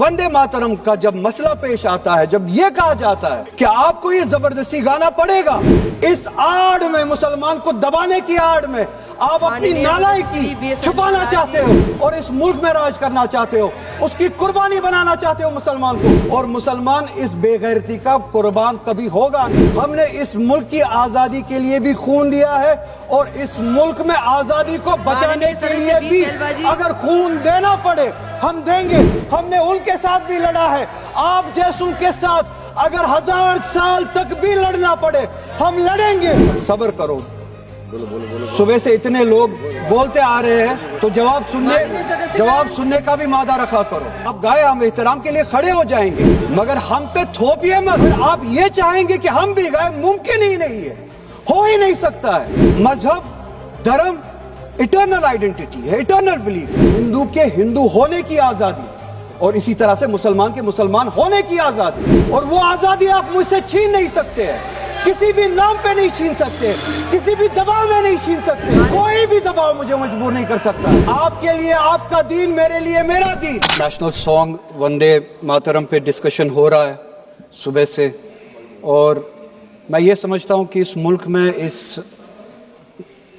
वंदे मातरम का जब मसला पेश आता है, जब ये कहा जाता है कि आपको ये जबरदस्ती गाना पड़ेगा, इस आड़ में, मुसलमान को दबाने की आड़ में आप अपनी नालायकी छुपाना चाहते हो और इस मुल्क में राज करना चाहते हो, उसकी कुर्बानी बनाना चाहते हो मुसलमान को, और मुसलमान इस बेगैरती का कुर्बान कभी होगा नहीं। हमने इस मुल्क की आजादी के लिए भी खून दिया है और इस मुल्क में आजादी को बचाने के लिए भी अगर खून देना पड़े हम देंगे। हमने उनके साथ भी लड़ा है, आप जैसों के साथ अगर 1000 साल तक भी लड़ना पड़े हम लड़ेंगे। सब्र करो, सुबह से इतने लोग बोलते आ रहे हैं तो जवाब सुनने का भी मादा रखा करो। आप गाए, हम एहतराम के लिए खड़े हो जाएंगे, मगर हम पे थोपिए मत। आप ये चाहेंगे कि हम भी गाए, मुमकिन ही नहीं है, हो ही नहीं सकता है। मजहब, धर्म इटर्नल आइडेंटिटी है, इटर्नल बिलीफ। हिंदू के हिंदू होने की आजादी और इसी तरह से मुसलमान के मुसलमान होने की आजादी, और वो आजादी आप मुझसे छीन नहीं सकते हैं, किसी भी नाम पे नहीं छीन सकते, किसी भी दबाव में नहीं छीन सकते। कोई भी दबाव मुझे मजबूर नहीं कर सकता। आपके लिए आपका दीन, मेरे लिए मेरा दीन। नेशनल सॉन्ग वंदे मातरम पे डिस्कशन हो रहा है सुबह से, और मैं ये समझता हूँ कि इस मुल्क में इस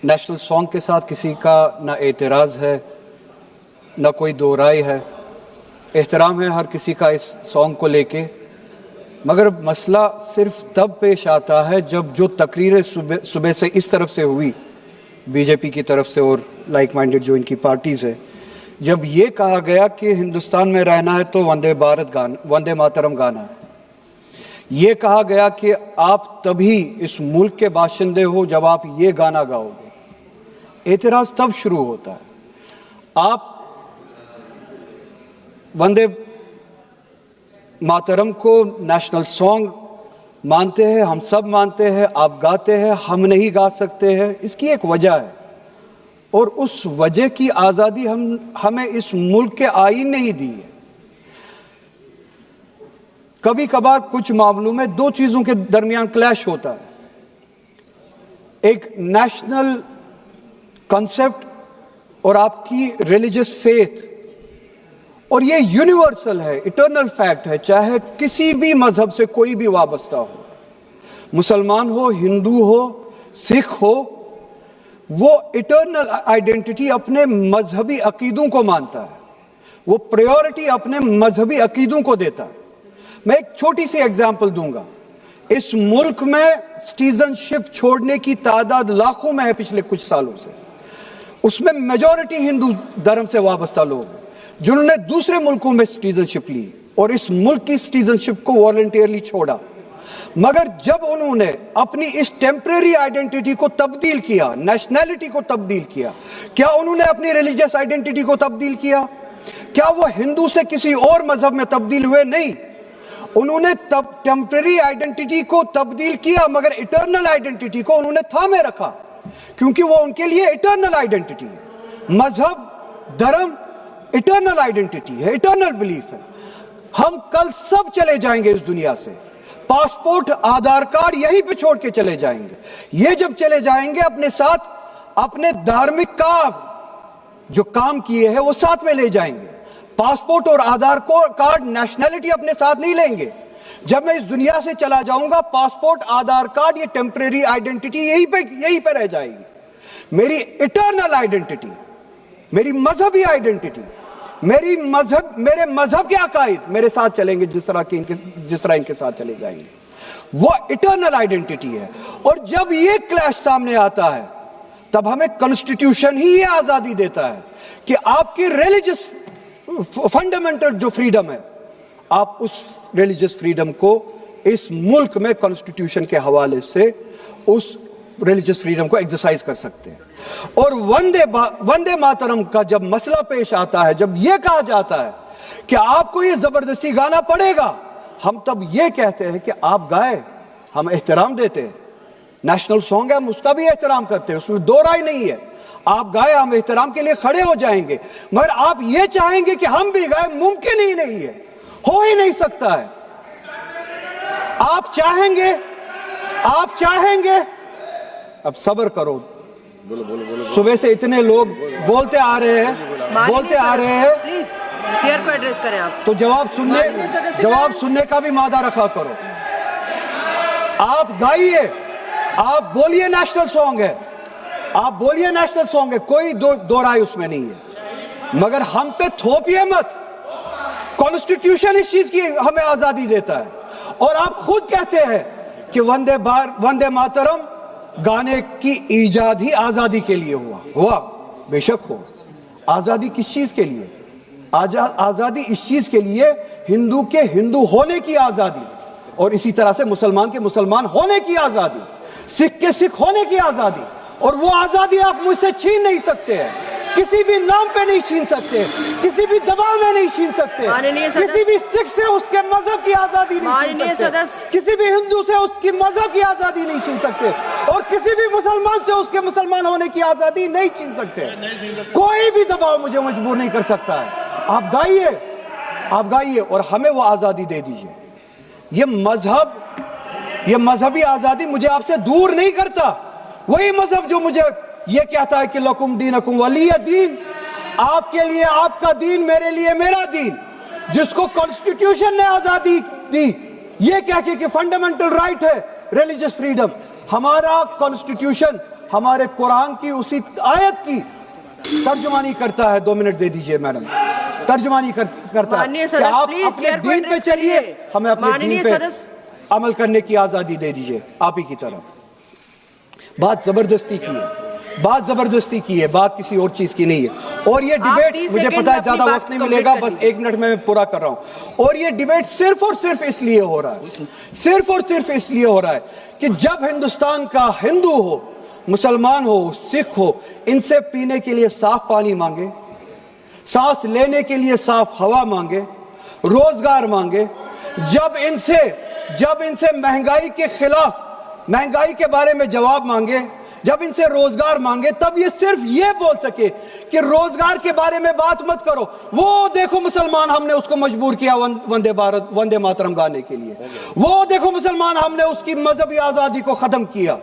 नेशनल सॉन्ग के साथ किसी का ना एतराज़ है, ना कोई दो राय है। एहतराम है हर किसी का इस सॉन्ग को लेके, मगर मसला सिर्फ तब पेश आता है जब जो तकरीरें सुबह से इस तरफ से हुई, बीजेपी की तरफ से और लाइक माइंडेड जो इनकी पार्टीज़ है, जब ये कहा गया कि हिंदुस्तान में रहना है तो वंदे मातरम गाना है। ये कहा गया कि आप तभी इस मुल्क के बाशिंदे हो जब आप ये गाना गाओगे। एतराज़ तब शुरू होता है। आप वंदे मातरम को नेशनल सॉन्ग मानते हैं, हम सब मानते हैं, आप गाते हैं, हम नहीं गा सकते हैं। इसकी एक वजह है, और उस वजह की आज़ादी हमें इस मुल्क के आईन ने ही दी है। कभी कभार कुछ मामलों में दो चीज़ों के दरमियान क्लैश होता है, एक नेशनल कॉन्सेप्ट और आपकी रिलीजियस फेथ, और ये यूनिवर्सल है, इटर्नल फैक्ट है, चाहे किसी भी मजहब से कोई भी वाबस्ता हो, मुसलमान हो, हिंदू हो, सिख हो, वो इटर्नल आइडेंटिटी अपने मजहबी अकीदों को मानता है, वो प्रायोरिटी अपने मजहबी अकीदों को देता है। मैं एक छोटी सी एग्जांपल दूंगा। इस मुल्क में सिटीजनशिप छोड़ने की तादाद लाखों में है पिछले कुछ सालों से, उसमें मेजॉरिटी हिंदू धर्म से वाबस्ता लोग हैं जिन्होंने दूसरे मुल्कों में सिटीजनशिप ली और इस मुल्क की सिटीजनशिप को वॉलंटियरली छोड़ा। मगर जब उन्होंने अपनी इस टेम्परेरी आइडेंटिटी को तब्दील किया, नेशनैलिटी को तब्दील किया, क्या उन्होंने अपनी रिलीजियस आइडेंटिटी को तब्दील किया? क्या वो हिंदू से किसी और मजहब में तब्दील हुए? नहीं, उन्होंने टेम्परेरी आइडेंटिटी को तब्दील किया, मगर इटर्नल आइडेंटिटी को उन्होंने थामे रखा, क्योंकि वो उनके लिए इटर्नल आइडेंटिटी है। मजहब, धर्म इटर्नल आइडेंटिटी है, इटर्नल बिलीफ है। हम कल सब चले जाएंगे इस दुनिया से, पासपोर्ट, आधार कार्ड यहीं पे छोड़ के चले जाएंगे। ये जब चले जाएंगे, अपने साथ अपने धार्मिक जो काम किए हैं वो साथ में ले जाएंगे। पासपोर्ट और आधार कार्ड, नेशनैलिटी अपने साथ नहीं लेंगे। जब मैं इस दुनिया से चला जाऊंगा, पासपोर्ट, आधार कार्ड, ये टेम्परेरी आइडेंटिटी यहीं पे रह जाएगी। मेरी इटर्नल आइडेंटिटी, मेरी मजहबी आइडेंटिटी, मेरे मजहब के अकायद मेरे साथ चलेंगे, जिस तरह इनके साथ चले जाएंगे, वो इटर्नल आइडेंटिटी है। और जब ये क्लैश सामने आता है, तब हमें कॉन्स्टिट्यूशन ही ये आजादी देता है कि आपकी रिलीजियस फंडामेंटल जो फ्रीडम है, आप उस रिलीजियस फ्रीडम को इस मुल्क में कॉन्स्टिट्यूशन के हवाले से उस रिलीजियस फ्रीडम को एक्सरसाइज कर सकते हैं। और वंदे मातरम का जब मसला पेश आता है, जब यह कहा जाता है कि आपको ये जबरदस्ती गाना पड़ेगा, हम तब ये कहते हैं कि आप गाए, हम एहतराम देते हैं। नेशनल सॉन्ग है, हम उसका भी एहतराम करते हैं, उसमें दो राय नहीं है। आप गाए, हम एहतराम के लिए खड़े हो जाएंगे, मगर आप ये चाहेंगे कि हम भी गाए, मुमकिन ही नहीं है, हो ही नहीं सकता है। आप चाहेंगे, अब सब्र करो, सुबह से इतने लोग बोलते आ रहे हैं چیئر کو ایڈریس کریں آپ. تو جواب سننے کا بھی مادہ رکھا کرو. آپ گائیے, آپ بولیے نیشنل سانگ ہے, آپ بولیے نیشنل سانگ ہے, کوئی دو رائے اس میں نہیں ہے, مگر ہم پہ تھوپیے مت. کانسٹیٹیوشن اس چیز کی ہمیں آزادی دیتا ہے, اور آپ خود کہتے ہیں کہ وندے ماترم گانے کی ایجاد ہی آزادی کے لیے ہوا, بے شک ہو. آزادی کس چیز کے لیے؟ آزادی اس چیز کے لیے ہندو کے ہندو ہونے کی آزادی, اور اسی طرح سے مسلمان کے مسلمان ہونے کی آزادی, سکھ کے سکھ ہونے کی آزادی, اور وہ آزادی آپ مجھ سے چھین نہیں سکتے ہیں, کسی بھی نام پہ نہیں چھین سکتے, کسی بھی دباؤ میں نہیں چھین سکتے, کسی بھی سکھ سے اس کے مذہب کی آزادی نہیں چھین سکتے, کسی بھی ہندو سے اس کی مذہب کی آزادی نہیں چھین سکتے, اور کسی بھی مسلمان سے اس کے مسلمان ہونے کی آزادی نہیں چھین سکتے. کوئی بھی دباؤ مجھے مجبور نہیں کر سکتا ہے. آپ گائیے اور ہمیں وہ آزادی دے دیجئے. یہ مذہبی آزادی مجھے آپ سے دور نہیں کرتا. وہی مذہب جو مجھے یہ کہتا ہے کہ لکم دینکم ولی دین, آپ کے لیے آپ کا دین, میرے لیے میرا دین, جس کو کانسٹیٹیوشن نے آزادی دی, یہ کہہ کہ فنڈامنٹل رائٹ ہے ریلیجس فریڈم. ہمارا کانسٹیٹیوشن ہمارے قرآن کی اسی آیت کی ترجمانی کرتا ہے. 2 منٹ دے دیجئے میڈم. ترجمانی کرتا ہے کہ آپ اپنے دین پہ چلیے, ہمیں اپنے دین پہ عمل کرنے کی آزادی دے دیجئے. آپ ہی کی طرف بات زبردستی کی ہے, بات کسی اور چیز کی نہیں ہے. اور یہ ڈیبیٹ, مجھے پتا ہے زیادہ وقت نہیں ملے گا, بس 1 منٹ میں پورا کر رہا ہوں. اور یہ ڈیبیٹ صرف اور صرف اس لیے ہو رہا ہے کہ جب ہندوستان کا ہندو ہو, مسلمان ہو, سکھ ہو, ان سے پینے کے لیے صاف پانی مانگے, سانس لینے کے لیے صاف ہوا مانگے, روزگار مانگے, جب ان سے مہنگائی کے خلاف, مہنگائی کے بارے میں جواب مانگے, جب ان سے روزگار مانگے, تب یہ صرف یہ بول سکے کہ روزگار کے بارے میں بات مت کرو. وہ دیکھو مسلمان, ہم نے اس کو مجبور کیا وندے ماترم گانے کے لیے. وہ دیکھو مسلمان, ہم نے اس کی مذہبی آزادی کو ختم کیا.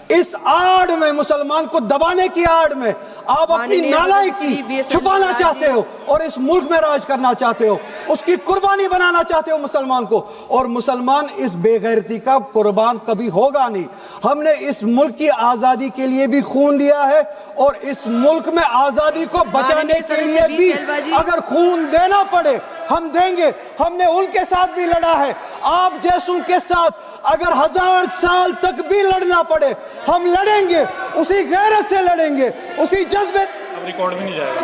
اس آڑ میں, مسلمان کو دبانے کی آڑ میں آپ اپنی نالائکی چھپانا چاہتے ہو, اور اس ملک میں راج کرنا چاہتے ہو, اس کی قربانی بنانا چاہتے ہو مسلمان کو. اور مسلمان اس بے غیرتی کا قربان کبھی ہوگا نہیں. ہم نے اس ملک کی آزادی کے لیے بھی خون دیا ہے, اور اس ملک میں آزادی کو بچانے کے لیے بھی اگر خون دینا پڑے ہم دیں گے. ہم نے ان کے ساتھ بھی لڑا ہے, آپ جیسوں کے ساتھ اگر 1000 سال تک بھی لڑنا پڑے ہم لڑیں گے, اسی غیرت سے لڑیں گے, اسی جذبے. اب ریکارڈ بھی نہیں جائے گا.